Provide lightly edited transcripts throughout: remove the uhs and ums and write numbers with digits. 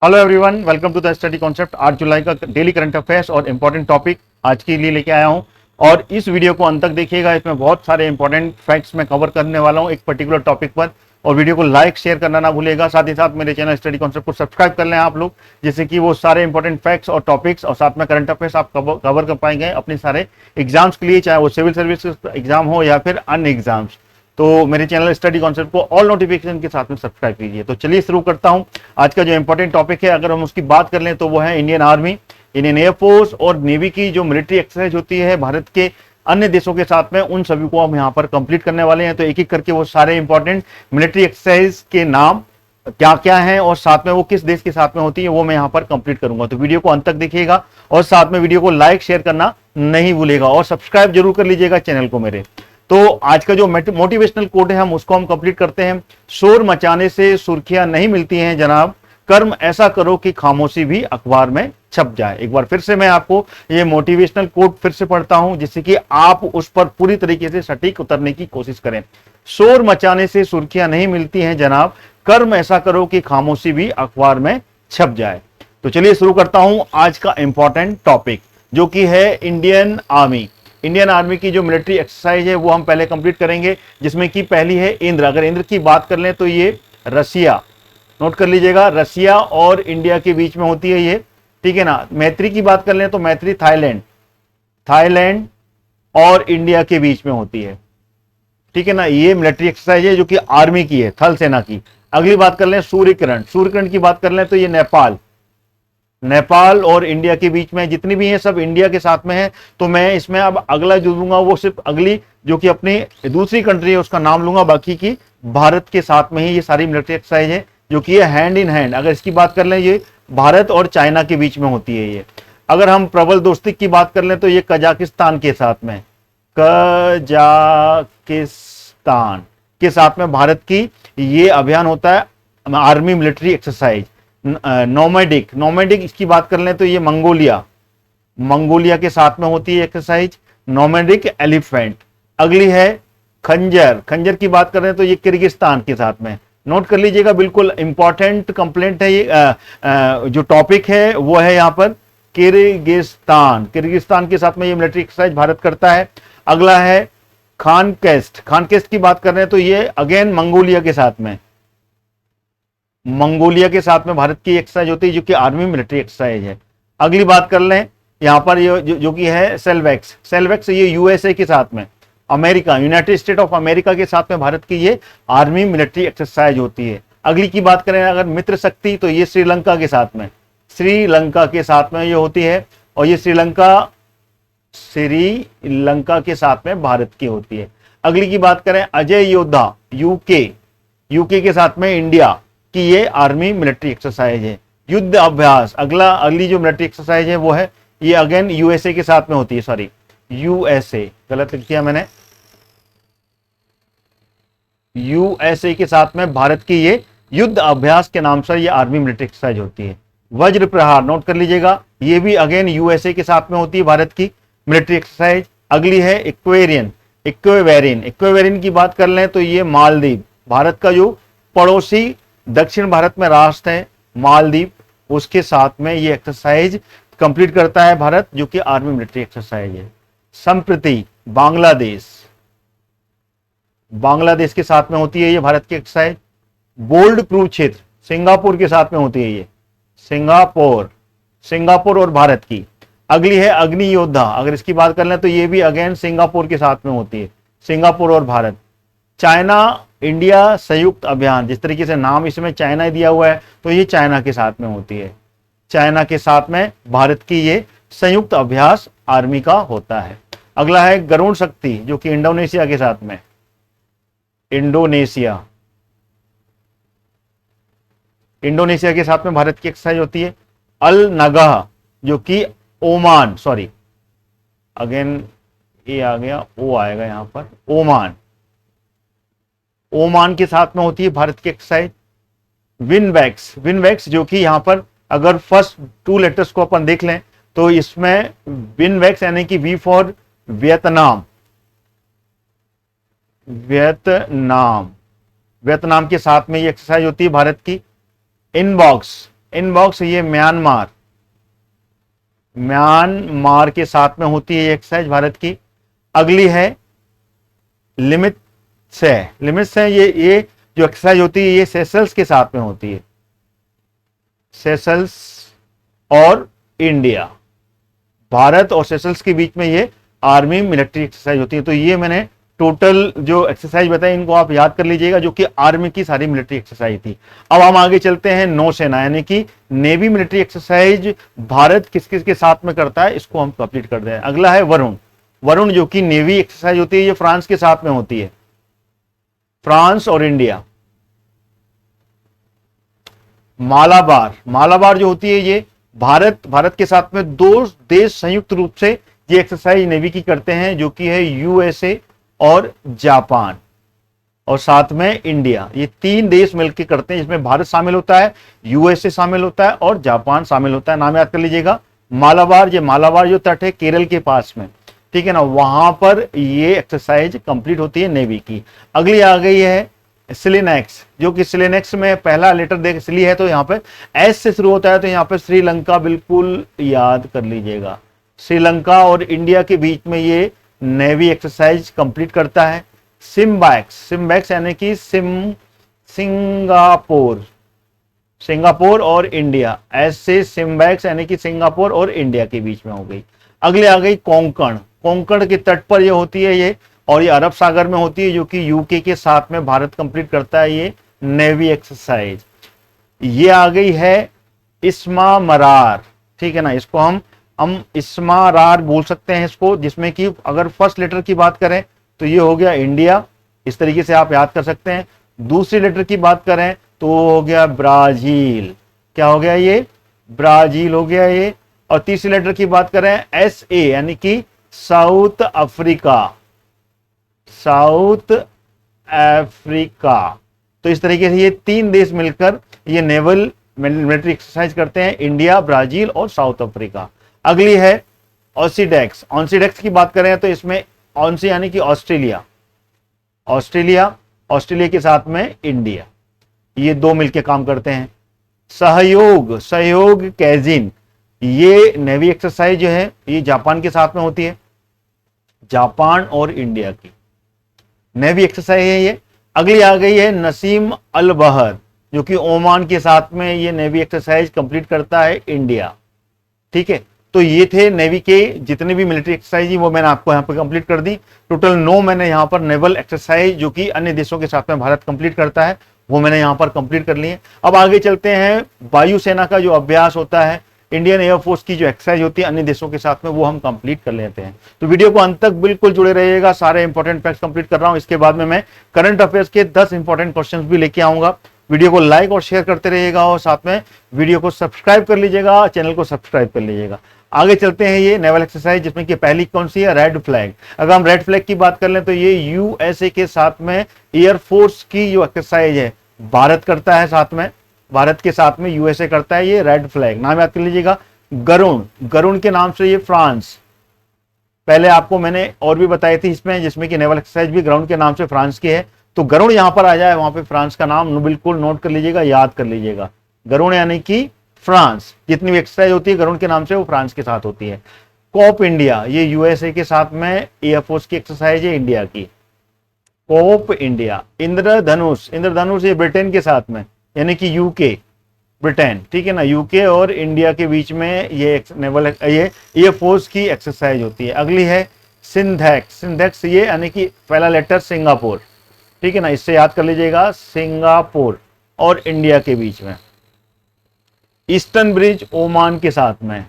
Hello everyone, welcome to the study concept. 8 जुलाई का daily current affairs और important topic आज के लिए लेके आया हूं और इस वीडियो को अंत तक देखिएगा। इसमें बहुत सारे इंपॉर्टेंट फैक्ट्स मैं कवर करने वाला हूं एक पर्टिकुलर टॉपिक पर, और वीडियो को लाइक शेयर करना ना भूलिएगा। साथ ही साथ मेरे चैनल स्टडी कॉन्सेप्ट को सब्सक्राइब कर लें आप लोग, जिससे कि वो सारे इंपॉर्टेंट फैक्ट्स और टॉपिक्स और साथ में करंट अफेयर्स आप कवर कर पाएंगे अपने सारे एग्जाम्स के लिए, चाहे वो सिविल सर्विस एग्जाम हो या फिर अन्य एग्जाम्स। तो मेरे चैनल स्टडी कॉन्सेप्ट को ऑल नोटिफिकेशन के साथ में सब्सक्राइब कीजिए। तो चलिए शुरू करता हूं। आज का जो इंपॉर्टेंट टॉपिक है, अगर हम उसकी बात कर लें तो वो है इंडियन आर्मी, इंडियन एयरफोर्स और नेवी की जो मिलिट्री एक्सरसाइज होती है भारत के अन्य देशों के साथ में, उन सभी को हम यहाँ पर कंप्लीट करने वाले हैं। तो एक एक करके वो सारे इंपॉर्टेंट मिलिट्री एक्सरसाइज के नाम क्या क्या है और साथ में वो किस देश के साथ में होती है, वो मैं यहाँ पर कंप्लीट करूंगा। तो वीडियो को अंत तक देखिएगा और साथ में वीडियो को लाइक शेयर करना नहीं भूलेगा और सब्सक्राइब जरूर कर लीजिएगा चैनल को मेरे। तो आज का जो मोटिवेशनल कोट है, हम उसको हम कंप्लीट करते हैं। शोर मचाने से सुर्खियां नहीं मिलती हैं जनाब, कर्म ऐसा करो कि खामोशी भी अखबार में छप जाए। एक बार फिर से मैं आपको ये मोटिवेशनल कोट फिर से पढ़ता हूं, जिससे कि आप उस पर पूरी तरीके से सटीक उतरने की कोशिश करें। शोर मचाने से सुर्खियां नहीं मिलती हैं जनाब, कर्म ऐसा करो कि खामोशी भी अखबार में छप जाए। तो चलिए शुरू करता हूं आज का इंपॉर्टेंट टॉपिक, जो कि है इंडियन आर्मी। इंडियन आर्मी की जो मिलिट्री एक्सरसाइज है वो हम पहले कंप्लीट करेंगे, जिसमें कि पहली है इंद्र। अगर इंद्र की बात कर लें तो ये रसिया, नोट कर लीजिएगा, रसिया और इंडिया के बीच में होती है ये, ठीक है ना। मैत्री की बात कर लें तो मैत्री थाईलैंड और इंडिया के बीच में होती है, ठीक है ना। ये मिलिट्री एक्सरसाइज है जो कि आर्मी की है, थल सेना की। अगली बात कर लें सूर्यकिरण की बात कर लें तो ये नेपाल और इंडिया के बीच में, जितनी भी हैं सब इंडिया के साथ में है। तो मैं इसमें अब अगला जो लूंगा वो सिर्फ अगली जो कि अपनी दूसरी कंट्री है उसका नाम लूंगा, बाकी की भारत के साथ में ही ये सारी मिलिट्री एक्सरसाइज है जो कि ये हैंड इन हैंड। अगर इसकी बात कर लें, ये भारत और चाइना के बीच में होती है ये। अगर हम प्रबल दोस्ती की बात कर लें तो ये कजाकिस्तान के साथ में भारत की ये अभियान होता है, आर्मी मिलिट्री एक्सरसाइज। नोमैडिक इसकी बात कर लें तो ये मंगोलिया के साथ में होती है एक्सरसाइज, नोमैडिक एलिफेंट। अगली है खंजर की बात कर रहे हैं तो ये किर्गिस्तान के साथ में। नोट कर लीजिएगा, बिल्कुल इंपॉर्टेंट कंप्लेंट है ये। जो टॉपिक है वो है यहाँ पर किर्गिस्तान के साथ में ये मिलिट्री एक्सरसाइज भारत करता है। अगला है खानकेस्ट की बात कर रहे हैं तो ये अगेन मंगोलिया के साथ में भारत की एक्सरसाइज होती है, जो कि आर्मी मिलिट्री एक्सरसाइज है। अगली बात कर लें यहां पर ये जो कि है सेल्वेक्स, ये यूएसए के साथ में, यूनाइटेड स्टेट ऑफ अमेरिका के साथ में भारत की ये आर्मी मिलिट्री एक्सरसाइज होती है। अगली की बात करें अगर मित्र शक्ति, तो ये श्रीलंका के साथ में ये होती है, और ये श्रीलंका के साथ में भारत की होती है। अगली की बात करें अजय योद्धा, यूके के साथ में इंडिया कि ये आर्मी मिलिट्री एक्सरसाइज है। युद्ध अभ्यास, अगली जो मिलिट्री एक्सरसाइज है वो है ये अगेन यूएसए के साथ में होती है, सॉरी यूएसए गलत लिख दिया मैंने, यूएसए के साथ में भारत की ये युद्ध अभ्यास के नाम से ये आर्मी मिलिट्री एक्सरसाइज होती है। वज्र प्रहार, नोट कर लीजिएगा, ये भी अगेन यूएसए के साथ में होती है भारत की मिलिट्री एक्सरसाइज। अगली है इक्वेवेरिन की बात कर लें तो ये मालदीव, भारत का जो पड़ोसी दक्षिण भारत में राष्ट्र है मालदीव, उसके साथ में ये एक्सरसाइज कंप्लीट करता है भारत, जो कि आर्मी मिलिट्री एक्सरसाइज है। संप्रति बांग्लादेश के साथ में होती है ये भारत की एक्सरसाइज। बोल्ड क्रू क्षेत्र सिंगापुर के साथ में होती है ये, सिंगापुर और भारत की। अगली है अग्नि योद्धा, अगर इसकी बात कर लें तो ये भी अगेन सिंगापुर के साथ में होती है, सिंगापुर और भारत। चाइना इंडिया संयुक्त अभियान, जिस तरीके से नाम इसमें चाइना दिया हुआ है तो ये चाइना के साथ में होती है, चाइना के साथ में भारत की ये संयुक्त अभ्यास आर्मी का होता है। अगला है गरुण शक्ति, जो कि इंडोनेशिया के साथ में, इंडोनेशिया के साथ में भारत की एक्सरसाइज होती है। अल नगाह, जो कि ओमान, सॉरी अगेन ये आ गया, ओ आएगा यहां पर, ओमान के साथ में होती है भारत की एक्सरसाइज। विनवैक्स, जो कि यहां पर अगर फर्स्ट 2 लेटर्स को अपन देख लें तो इसमें विनवैक्स यानी कि वी फॉर वियतनाम के साथ में ये एक्सरसाइज होती है भारत की। इनबॉक्स इनबॉक्स ये म्यांमार के साथ में होती है ये एक्सरसाइज भारत की। अगली है लिमिट्स है ये जो एक्सरसाइज होती है ये सेशल्स के साथ में होती है, सेशल्स और इंडिया, भारत और सेशल्स के बीच में ये आर्मी मिलिट्री एक्सरसाइज होती है। तो ये मैंने टोटल जो एक्सरसाइज बताई इनको आप याद कर लीजिएगा, जो कि आर्मी की सारी मिलिट्री एक्सरसाइज थी। अब हम आगे चलते हैं नौसेना यानी कि नेवी मिलिट्री एक्सरसाइज भारत किस किस के साथ में करता है, इसको हम कंप्लीट कर दें। अगला है वरुण जो कि नेवी एक्सरसाइज होती है, ये फ्रांस के साथ में होती है, फ्रांस और इंडिया। मालाबार जो होती है ये भारत के साथ में दो देश संयुक्त रूप से ये एक्सरसाइज नेवी की करते हैं, जो कि है यूएसए और जापान, और साथ में इंडिया। ये तीन देश मिलकर करते हैं, जिसमें भारत शामिल होता है, यूएसए शामिल होता है और जापान शामिल होता है। नाम याद कर लीजिएगा। मालाबार जो तट है केरल के पास में, ठीक है ना, वहां पर ये एक्सरसाइज कंप्लीट होती है नेवी की। अगली आ गई है सिलेनेक्स, जो कि सिलेनेक्स में पहला लेटर देख सिली है तो यहाँ पे एस से शुरू होता है, तो यहाँ पे श्रीलंका बिल्कुल याद कर लीजिएगा। श्रीलंका और इंडिया के बीच में ये नेवी एक्सरसाइज कंप्लीट करता है। सिम्बैक्स यानी कि सिंगापुर और इंडिया, ऐसे सिम्बैक्स यानी कि सिंगापुर और इंडिया के बीच में हो गई। अगले आ गई कोंकण के तट पर ये होती है ये, और ये अरब सागर में होती है, जो कि यूके के साथ में भारत कंप्लीट करता है ये नेवी एक्सरसाइज। ये आ गई है इस्मा मरार, ठीक है ना, इसको हम इस्मारार बोल सकते हैं इसको, जिसमें कि अगर फर्स्ट लेटर की बात करें तो ये हो गया इंडिया, इस तरीके से आप याद कर सकते हैं। दूसरी लेटर की बात करें तो हो गया ब्राजील, क्या हो गया ये, ब्राजील हो गया ये। और तीसरी लेटर की बात करें SA यानी कि साउथ अफ्रीका। तो इस तरीके से ये तीन देश मिलकर ये नेवल मिलिट्री एक्सरसाइज करते हैं, इंडिया, ब्राजील और साउथ अफ्रीका। अगली है ऑन्सीडेक्स की बात करें तो इसमें ऑन्सी यानी कि ऑस्ट्रेलिया के साथ में इंडिया, ये दो मिलके काम करते हैं। सहयोग कैजिन, ये नेवी एक्सरसाइज जो है ये जापान के साथ में होती है, जापान और इंडिया की नेवी एक्सरसाइज है ये। अगली आ गई है नसीम अल बहर, जो कि ओमान के साथ में ये नेवी एक्सरसाइज कंप्लीट करता है इंडिया, ठीक है। तो ये थे नेवी के जितने भी मिलिट्री एक्सरसाइज वो मैंने आपको यहाँ पे कंप्लीट कर दी। टोटल 9 मैंने यहाँ पर नेवल एक्सरसाइज जो कि अन्य देशों के साथ में भारत कंप्लीट करता है वो मैंने यहाँ पर कंप्लीट कर लिए। अब आगे चलते हैं वायुसेना का जो अभ्यास होता है, इंडियन एयरफोर्स की जो एक्सरसाइज होती है अन्य देशों के साथ में, वो हम कंप्लीट कर लेते हैं। तो वीडियो को अंत तक बिल्कुल जुड़े रहिएगा, सारे इंपॉर्टेंट फैक्ट्स कंप्लीट कर रहा हूँ। इसके बाद में मैं करंट अफेयर्स के 10 इंपॉर्टेंट क्वेश्चंस भी लेके आऊंगा। वीडियो को लाइक और शेयर करते रहिएगा और साथ में वीडियो को सब्सक्राइब कर लीजिएगा, चैनल को सब्सक्राइब कर लीजिएगा। आगे चलते हैं ये नेवल एक्सरसाइज, जिसमें कि पहली कौन सी है, रेड फ्लैग। अगर हम रेड फ्लैग की बात कर लें तो ये यूएसए के साथ में एयरफोर्स की जो एक्सरसाइज है भारत करता है, साथ में भारत के साथ में यूएसए करता है ये रेड फ्लैग। नाम याद कर लीजिएगा। गरुण के नाम से ये फ्रांस, पहले आपको मैंने और भी बताई थी इसमें, जिसमें कि नेवल एक्सरसाइज भी गरुण के नाम से फ्रांस की है। तो गरुण यहां पर आ जाए, वहां पे फ्रांस का नाम बिल्कुल नोट कर लीजिएगा, याद कर लीजिएगा। गरुण यानी कि फ्रांस, जितनी भी एक्सरसाइज होती है गरुण के नाम से वो फ्रांस के साथ होती है। कोप इंडिया, ये यूएसए के साथ में एयरफोर्स की एक्सरसाइज है इंडिया की। Cope India. इंद्रधनुष ये ब्रिटेन के साथ में, यानी कि यूके, ब्रिटेन, ठीक है ना, यूके और इंडिया के बीच में ये नेवल ये एयरफोर्स की एक्सरसाइज होती है। अगली है सिंथेक्स, ये यानी कि पहला लेटर सिंगापुर, ठीक है ना, इससे याद कर लीजिएगा, सिंगापुर और इंडिया के बीच में। ईस्टर्न ब्रिज ओमान के साथ में,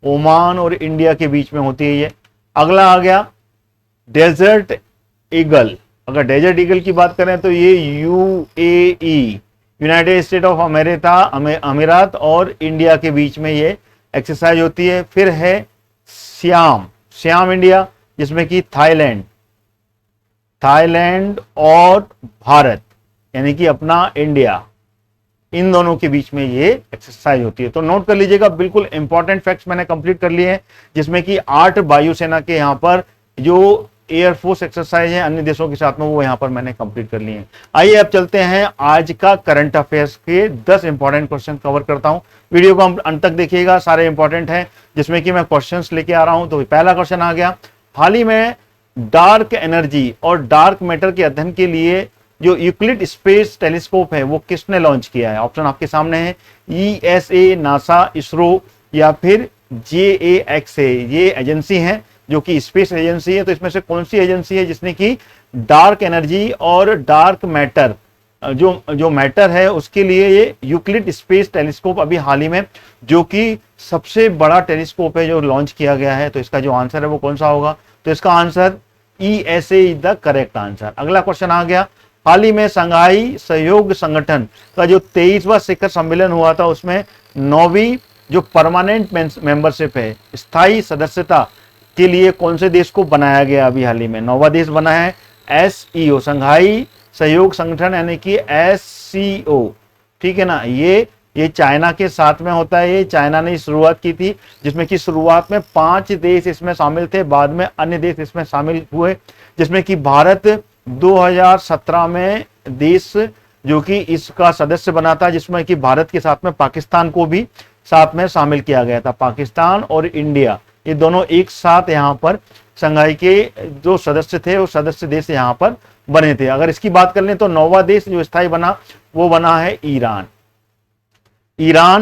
ओमान और इंडिया के बीच में होती है ये। अगला आ गया डेजर्ट ईगल। अगर डेजर्ट ईगल की बात करें तो ये यूएई, यूनाइटेड स्टेट ऑफ अमीरात और इंडिया के बीच में ये एक्सरसाइज होती है। फिर है श्याम इंडिया, जिसमें कि थाईलैंड और भारत यानी कि अपना इंडिया, इन दोनों के बीच में ये एक्सरसाइज होती है। तो नोट कर लीजिएगा, बिल्कुल इंपॉर्टेंट फैक्ट्स मैंने कंप्लीट कर लिए हैं, जिसमें कि 8 वायुसेना के यहाँ पर जो एयरफोर्स एक्सरसाइज है अन्य देशों के साथ में, वो यहाँ पर मैंने कंप्लीट कर लिए हैं। आइए अब चलते हैं आज का करंट अफेयर्स के 10 इंपॉर्टेंट क्वेश्चन कवर करता हूँ। वीडियो को हम अंत तक देखिएगा, सारे इंपॉर्टेंट हैं जिसमें कि मैं क्वेश्चंस लेके आ रहा हूँ। तो पहला क्वेश्चन आ गया, हाल ही में डार्क एनर्जी और डार्क मैटर के अध्ययन के लिए जो यूक्लिड स्पेस टेलीस्कोप है वो किसने लॉन्च किया है? ऑप्शन आपके सामने है, ईएसए, नासा, इसरो या फिर JAXA। ये एजेंसी है जो कि स्पेस एजेंसी है। तो इसमें से कौन सी एजेंसी है जिसने की डार्क एनर्जी और डार्क मैटर जो मैटर है उसके लिए ये यूक्लिड स्पेस टेलीस्कोप अभी हाल ही में, जो कि सबसे बड़ा टेलीस्कोप है जो लॉन्च किया गया है। तो इसका जो आंसर है वो कौन सा होगा? तो इसका answer ESA is the correct answer. अगला क्वेश्चन आ गया, हाल ही में संघाई सहयोग संगठन का जो 23वां शिखर सम्मेलन हुआ था उसमें 9वीं जो परमानेंट मेंबरशिप है, स्थायी सदस्यता के लिए कौन से देश को बनाया गया? अभी हाल ही में 9वां देश बना है SEO, संघाई सहयोग संगठन यानी कि SCO, ठीक है ना। ये चाइना के साथ में होता है। ये चाइना ने शुरुआत की थी, जिसमें कि शुरुआत में 5 देश इसमें शामिल थे, बाद में अन्य देश इसमें शामिल हुए, जिसमें कि भारत 2017 में देश जो कि इसका सदस्य बना था, जिसमें कि भारत के साथ में पाकिस्तान को भी साथ में शामिल किया गया था। पाकिस्तान और इंडिया ये दोनों एक साथ यहाँ पर संघाई के जो सदस्य थे वो सदस्य देश यहाँ पर बने थे। अगर इसकी बात कर लें तो 9वां देश जो स्थायी बना वो बना है ईरान,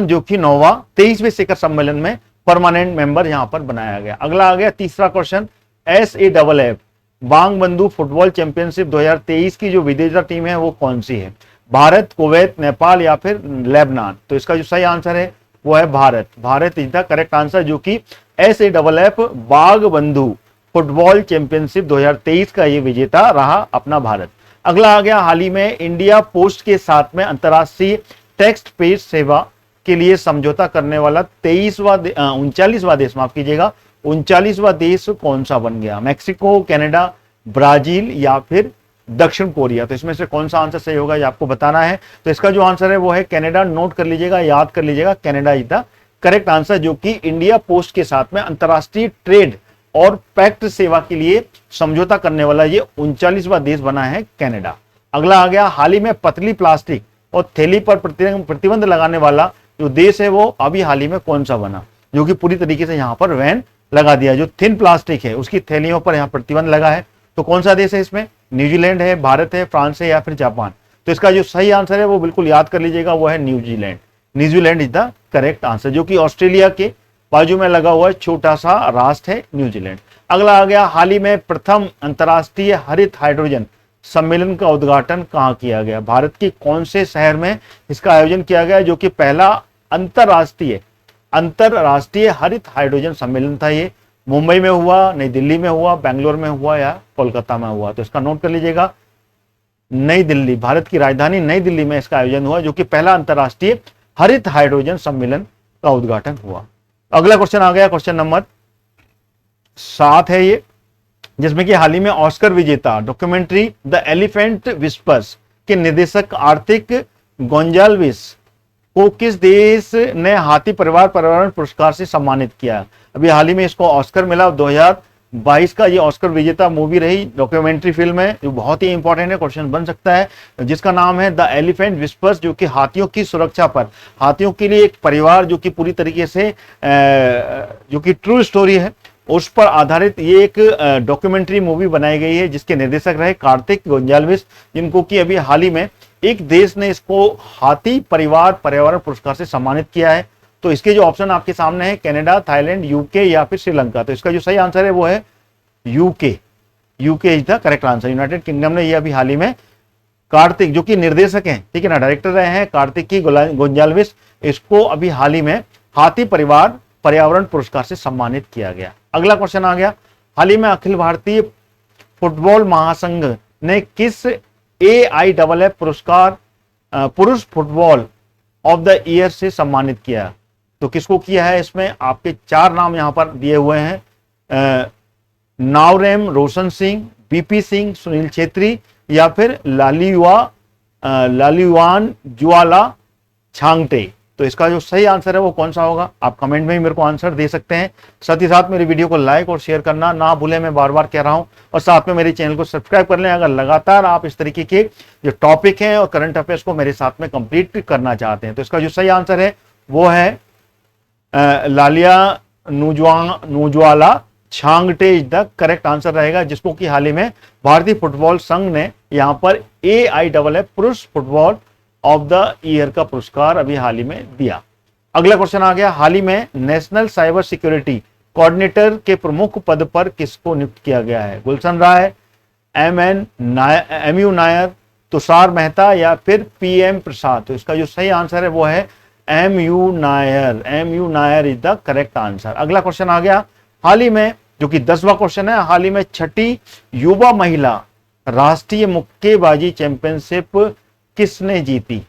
जो कि 23वें शिखर सम्मेलन में परमानेंट मेंबर यहाँ पर बनाया गया। अगला आ गया तीसरा क्वेश्चन, SAFF बांग बंधु फुटबॉल चैंपियनशिप 2023 की जो विजेता टीम है वो कौन सी है? भारत, कुवैत, नेपाल या फिर लेबनान? तो इसका जो सही आंसर है वो है Bharat is the correct answer, जो कि SAFF बांग बंधु फुटबॉल चैंपियनशिप 2023 का ये विजेता रहा अपना भारत। अगला आ गया, हाल ही में इंडिया पोस्ट के साथ में अंतर्राष्ट्रीय टेक्स्ट पेज सेवा के लिए समझौता करने वाला 39वां देश, माफ कीजिएगा, 39वां देश कौन सा बन गया? मैक्सिको, कनाडा, ब्राजील या फिर दक्षिण कोरिया? तो इसमें से कौन सा आंसर सही होगा ये आपको बताना है। तो इसका जो आंसर है वो है कनाडा। नोट कर लीजिएगा, याद कर लीजिएगा, Canada is the correct answer, जो कि इंडिया पोस्ट के साथ में अंतर्राष्ट्रीय ट्रेड और पैक्ट सेवा के लिए समझौता करने वाला ये 39वां देश बना है कनाडा। अगला आ गया, हाल ही में पतली प्लास्टिक और थैली पर प्रतिबंध लगाने वाला जो देश है वो अभी हाल ही में कौन सा बना, जो कि पूरी तरीके से यहाँ पर बैन लगा दिया। जो थिन प्लास्टिक है उसकी थैलियों पर यहाँ प्रतिबंध लगा है। तो कौन सा देश है इसमें? न्यूजीलैंड है, भारत है, फ्रांस है या फिर जापान? तो इसका जो सही आंसर है वो बिल्कुल याद कर लीजिएगा, वो है New Zealand is the correct answer, जो कि ऑस्ट्रेलिया के बाजू में लगा हुआ छोटा सा राष्ट्र है न्यूजीलैंड। अगला आ गया, हाल ही में प्रथम अंतर्राष्ट्रीय हरित हाइड्रोजन सम्मेलन का उद्घाटन कहाँ किया गया? भारत के कौन से शहर में इसका आयोजन किया गया, जो कि पहला अंतरराष्ट्रीय हरित हाइड्रोजन सम्मेलन था? ये मुंबई में हुआ, नई दिल्ली में हुआ, बेंगलोर में हुआ या कोलकाता में हुआ? तो इसका नोट कर लीजिएगा, नई दिल्ली, भारत की राजधानी नई दिल्ली में इसका आयोजन हुआ, जो कि पहला अंतरराष्ट्रीय हरित हाइड्रोजन सम्मेलन का उद्घाटन हुआ। अगला क्वेश्चन आ गया, क्वेश्चन नंबर 7 है ये, जिसमें कि हाल ही में ऑस्कर विजेता डॉक्यूमेंट्री द एलिफेंट विस्पर्स के निर्देशक आर्थिक गोंजाल्विस को किस देश ने हाथी परिवार पर्यावरण पुरस्कार से सम्मानित किया? अभी हाल ही में इसको ऑस्कर मिला, 2022 का ये ऑस्कर विजेता मूवी रही, डॉक्यूमेंट्री फिल्म है, जो बहुत ही इंपॉर्टेंट है, क्वेश्चन बन सकता है, जिसका नाम है द एलिफेंट विस्पर्स, जो कि हाथियों की सुरक्षा पर, हाथियों के लिए एक परिवार जो कि पूरी तरीके से जो कि ट्रू स्टोरी है उस पर आधारित ये एक डॉक्यूमेंट्री मूवी बनाई गई है, जिसके निर्देशक रहे कार्तिक गोंजाल्विस, जिनको कि अभी हाल ही में एक देश ने इसको हाथी परिवार पर्यावरण पुरस्कार से सम्मानित किया है। तो इसके जो ऑप्शन आपके सामने है, कनाडा, थाईलैंड, यूके या फिर श्रीलंका? तो इसका जो सही आंसर है वो है UK is the correct answer. United kingdom ने ये अभी हाल ही में कार्तिक, जो कि निर्देशक हैं, ठीक है ना, डायरेक्टर रहे हैं कार्तिक की गोंजाल्विस, इसको अभी हाल ही में हाथी परिवार पर्यावरण पुरस्कार से सम्मानित किया गया। अगला क्वेश्चन आ गया, हाल ही में अखिल भारतीय फुटबॉल महासंघ ने किस AIFF पुरस्कार पुरुष फुटबॉल ऑफ द ईयर से सम्मानित किया? तो किसको किया है? इसमें आपके 4 नाम यहां पर दिए हुए हैं, नावरेम रोशन सिंह, BP सिंह, सुनील छेत्री या फिर लालिवान ज्वाला छांगटे? तो इसका जो सही आंसर है वो कौन सा होगा, आप कमेंट में ही मेरे को आंसर दे सकते हैं। साथ ही साथ मेरी वीडियो को लाइक और शेयर करना ना भूलें, मैं बार बार कह रहा हूं, और साथ में मेरे चैनल को सब्सक्राइब कर लें अगर लगातार आप इस तरीके के जो टॉपिक हैं और करंट अफेयर्स को मेरे साथ में कंप्लीट करना चाहते हैं। तो इसका जो सही आंसर है वो है Lallianzuala Chhangte is the correct answer रहेगा, जिसको कि हाल ही में भारतीय फुटबॉल संघ ने यहां पर AIFF पुरुष फुटबॉल ऑफ द ईयर का पुरस्कार अभी हाल ही में दिया। अगला क्वेश्चन आ गया, हाल ही में नेशनल साइबर सिक्योरिटी कोऑर्डिनेटर के प्रमुख पद पर किसको नियुक्त किया गया है? गुलशन राय, MU नायर, तुषार मेहता या फिर PM प्रसाद? तो इसका जो सही आंसर है वो है MU Nair. MU Nair is the correct answer. अगला क्वेश्चन आ गया, हाल ही में, जो कि 10वां क्वेश्चन है, हाल ही में 6ठी युवा महिला राष्ट्रीय मुक्केबाजी चैंपियनशिप किसने जीती?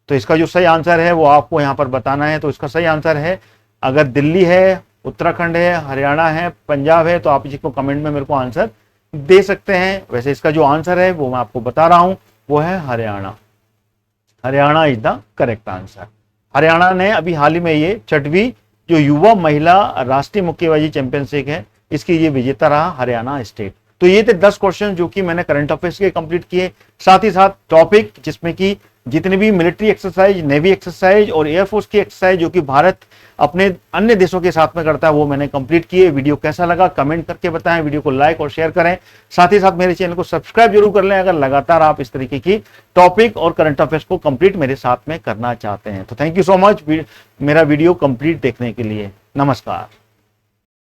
तो इसका जो सही आंसर है वो आपको यहां पर बताना है। तो इसका सही आंसर है, अगर दिल्ली है, उत्तराखंड है, हरियाणा है, पंजाब है, तो आप इसको कमेंट में मेरे को आंसर दे सकते हैं। वैसे इसका जो आंसर है वो मैं आपको बता रहा हूं, वो है Haryana. Haryana is the correct answer. Haryana ने अभी हाल ही में ये 6वीं जो युवा महिला राष्ट्रीय मुक्केबाजी चैंपियनशिप है, इसकी ये विजेता रहा हरियाणा स्टेट। तो ये थे 10 क्वेश्चन जो कि मैंने करंट अफेयर्स के कंप्लीट किए, साथ ही साथ टॉपिक जिसमें कि जितने भी मिलिट्री एक्सरसाइज, नेवी एक्सरसाइज और एयरफोर्स की एक्सरसाइज जो कि भारत अपने अन्य देशों के साथ में करता है, वो मैंने कंप्लीट किए। वीडियो कैसा लगा कमेंट करके बताएं, वीडियो को लाइक और शेयर करें, साथ ही साथ मेरे चैनल को सब्सक्राइब जरूर कर लें अगर लगातार आप इस तरीके की टॉपिक और करंट अफेयर्स को कंप्लीट मेरे साथ में करना चाहते हैं। तो थैंक यू सो मच मेरा वीडियो कंप्लीट देखने के लिए। नमस्कार।